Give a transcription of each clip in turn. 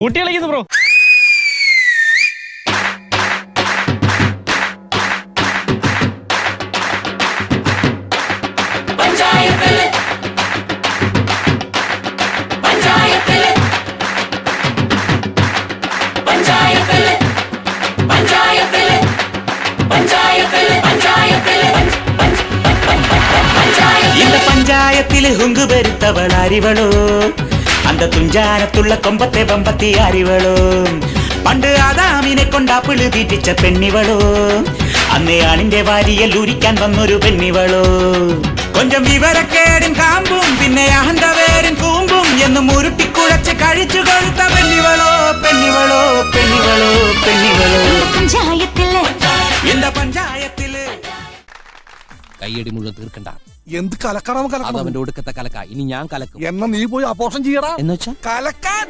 കുട്ടികളിക്കുന്നു bro. இந்த பஞ்சாயத்தில் ஹுங்கு பெருத்தவள் அறிவளோ, அந்த തുഞ്ചാനത്തുള്ള കൊമ്പത്തെ വമ്പത്തി അറിവളോ, പണ്ട് ആദാമിനെ കൊണ്ടാപ്പിള് തീറ്റിച്ച പെണ്ണിവളോ, അന്നേ ആണിന്റെ വാരിയൽ ഉരിക്കാൻ വന്നൊരു പെണ്ണിവളോ. കൊഞ്ചം വിവരക്കേടും കാമ്പും പിന്നെ അഹന്തവേരും കൂമ്പും എന്നും ഉരുട്ടിക്കുഴച്ച് കഴിച്ചു കൊഴുത്ത പെണ്ണിവളോ, പെണ്ണിവളോ, പെണ്ണിവളോ, പെണ്ണിവളോ. എന്താ പഞ്ചായത്തില് കയ്യടി മുഴുവൻ തീർക്കണ്ട. എന്ത് കലക്കണം അത് അവന്റെ ഒടുക്കത്തെ കലക്ക. ഇനി ഞാൻ കലക്കും. എന്നാ നീ പോയി അപോഷം ചെയ്യടാ. എന്ന് വെച്ചാ കലക്കാൻ.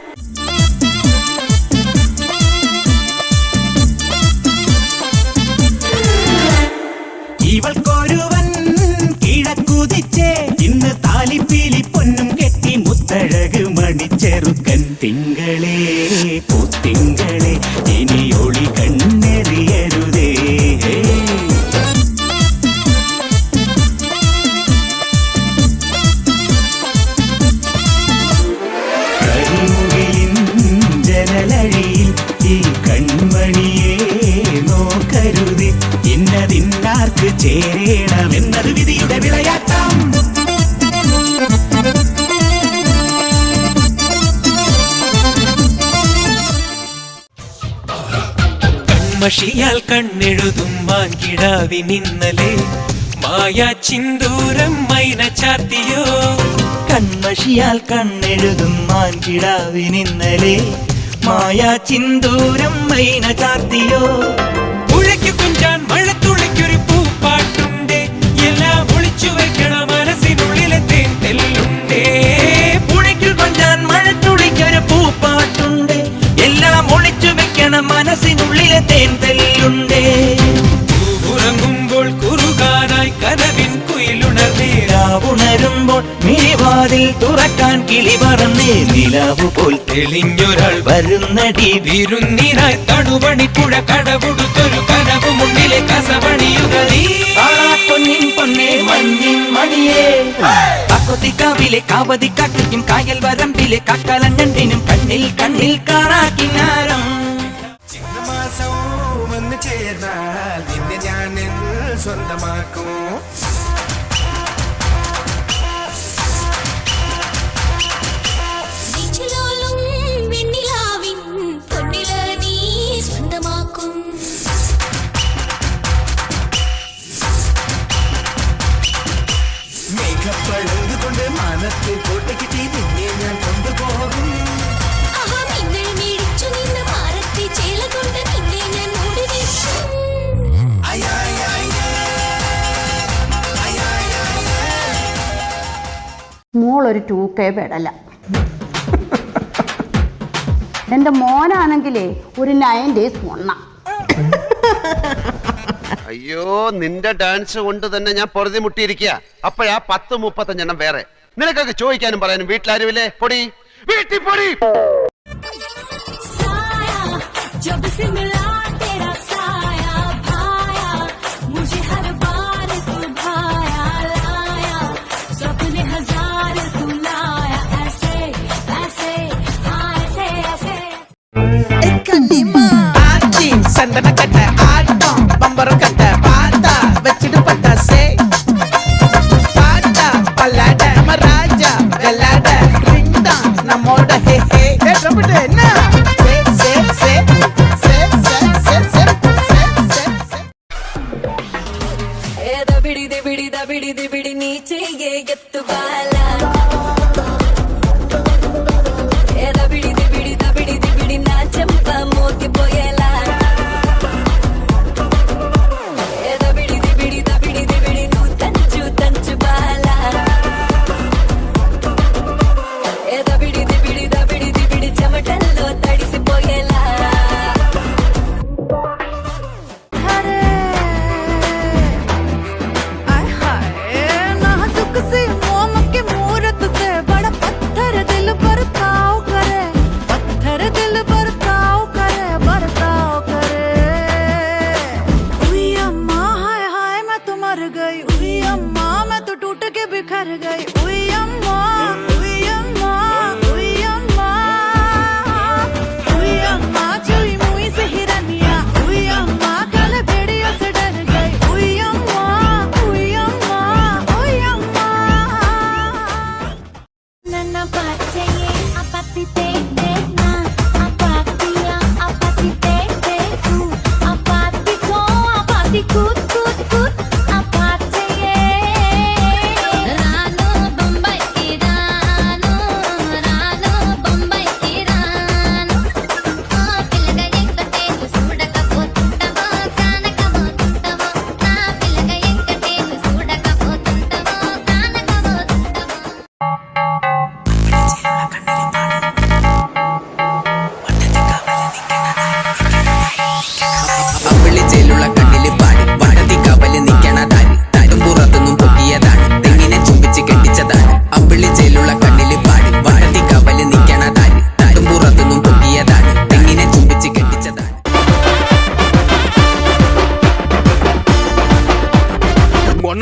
ഇവൾക്കൊരുവൻ കിഴക്കുതിച്ചേ ഇന്ന് താലിപ്പീലി പൊന്നും കെട്ടി മുത്തഴക് മണിച്ചെറുക്കൻ. തിങ്കളേ പൂത്തിങ്കളേ ഇനി ഒളി കണ്ണെറിയരുതേ. കരിമുകിലിൻ ജനലഴിയിൽ ഈ കൺമണിയെ നോക്കരുത്. ഇന്നതിന്നാർക്ക് ചേരണമെന്നത് വിധിയുടെ വിളയാട്ടം. കൺമഷിയാൽ കണ്ണെഴുതും മാൻകിടാവിനിന്നലെ മായാ ചിന്തൂരം മൈന ചാർത്തിയോ. കൺമഷിയാൽ കണ്ണെഴുതും മാൻകിടാവിനിന്നലെ മായാ ചിന്തൂരം മൈന ചാർത്തിയോ. പുഴയ്ക്കു കുഞ്ചാൻ മഴത്തുള്ളിക്കൊരു പൂപ്പാട്ടുണ്ടേ, എല്ലാം ഒളിച്ചു വെക്കണ മനസ്സിനുള്ളിലെ തേൻ തെല്ലുണ്ടേ. പുഴയ്ക്കു കൊഞ്ചാൻ മഴത്തുള്ളിക്കൊരു പൂപ്പാട്ടുണ്ട്, എല്ലാം ഒളിച്ചു വെക്കണ മനസ്സിനുള്ളിലെ തേൻ തെല്ലുണ്ടേ. ഉറങ്ങുമ്പോൾ കുറുകാനായി കനവിൻ കുയിലുണർന്നേ. ഉണരുമ്പോൾ മിഴിവാതിൽ തുറക്കാൻ കിളി പറന്നേ. നിലാവു പോൽ തെളിഞ്ഞൊരാൾ വരുന്നടി വിരുന്നിനായി തടുവണിപ്പുഴ കടപുടുത്തൊരു കനവ് മുന്നിലെ കസവണിയുകളീ. പൊന്നിൻ പൊന്നേ മഞ്ഞിൻ മണിയേ, കാവിലെ കാവതി കാട്ടിക്കും കായൽ വരമ്പിലെ കാക്കാലഞ്ഞണ്ടിനും കണ്ണിൽ കണ്ണിൽ കാണാക്കിനാരം. ചിങ്ങമാസം വന്ന് ചേർന്നാൽ നിന്നെ ഞാൻ സ്വന്തമാക്കും. മേഘപ്പഴുതുകൊണ്ട് മനത്തെ കോട്ടയ്ക്കിട്ടി നിന്നെ ഞാൻ കൊണ്ടുപോകും. മോളൊരു 2K പെടല. എൻ്റെ മോനാണെങ്കിലേ ഒരു 90s മൊണ്ണ. അയ്യോ, നിന്റെ ഡാൻസ് കൊണ്ട് തന്നെ ഞാൻ പൊറുതി മുട്ടിയിരിക്കുക. അപ്പോഴാ 10-35 വേറെ. നിനക്കൊക്കെ ചോദിക്കാനും പറയാനും വീട്ടിലാരുമില്ലേ? പൊടി വീട്ടിൽ പൊടി. சந்தனக்கட்ட ஆட்டம் பம்பரம் கட்ட பாத்தா வச்சிட்டு பட்டாசே பாட்டா பல்லாட நம்ம ராஜா வெள்ளாட ரிங் தான் நம்மோட ஹே ஹே ட்ரம்பட் என்ன சே சே சே சே சே சே சே சே ஏ தபிடி திபிடி நீச்சே எத்து பாலா. ஏ தபிடி திபிடி நாச்சம்ப மோக்கி போயலா. నాజుక్ సి మోమ కి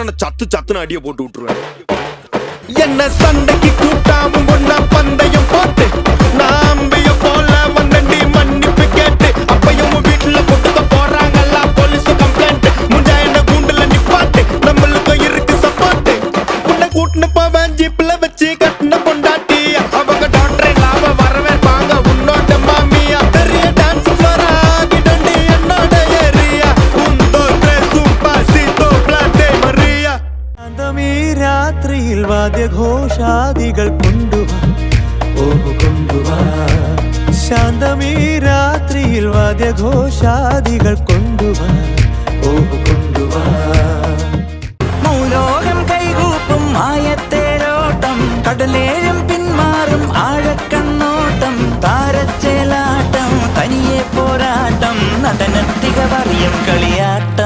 உன்னை சத்து சத்துன்னு அடியை போட்டு விட்டுருவேன். என்ன சண்டைக்கு கூட்டாவும் ஒன்னா பந்தயம் போட்டு நான் அம்பிய போல வந்தண்டி மன்னிப்பு கேட்டு அப்பையும் வீட்டுல போட்டுக்க போறாங்கல்ல போலீஸ் கம்ப்ளைண்ட் முஞ்சா என்ன கூண்டுல நிப்பாட்டு நம்மளுக்கும் இருக்கு சப்போர்ட் உன்னை கூட்டுன்னு போவேன் ஜீப்ல வச்சு கட்டின பொண்டாட்டி அவங்க டாக்டர் இல்லாம வரவேற்பாங்க உன்னோட மாமியா பெரிய டான்ஸ் ஃப்ளோரா ஆகிடண்டி என்னோட ஏரியா உந்தோ சூப்பா சீதோ பிளாட்டே மரியா ശാന്തമീ രാത്രിയിൽ വാദ്യഘോഷാദികൾ കൊണ്ടുവാ ഓഹോ കൊണ്ടുവാ ശാന്തമീ രാത്രിയിൽ വാദ്യഘോഷാദികൾ കൊണ്ടുവാ ഓഹോ കൊണ്ടുവാ മൂലോകം കൈകൂപ്പും മായത്തേരോട്ടം കടലേഴും പിന്മാറും ആഴക്കണ്ണോട്ടം താരച്ചേലാട്ടം തനിയെ പോരാട്ടം നടനത്തിക പറയും കളിയാട്ടം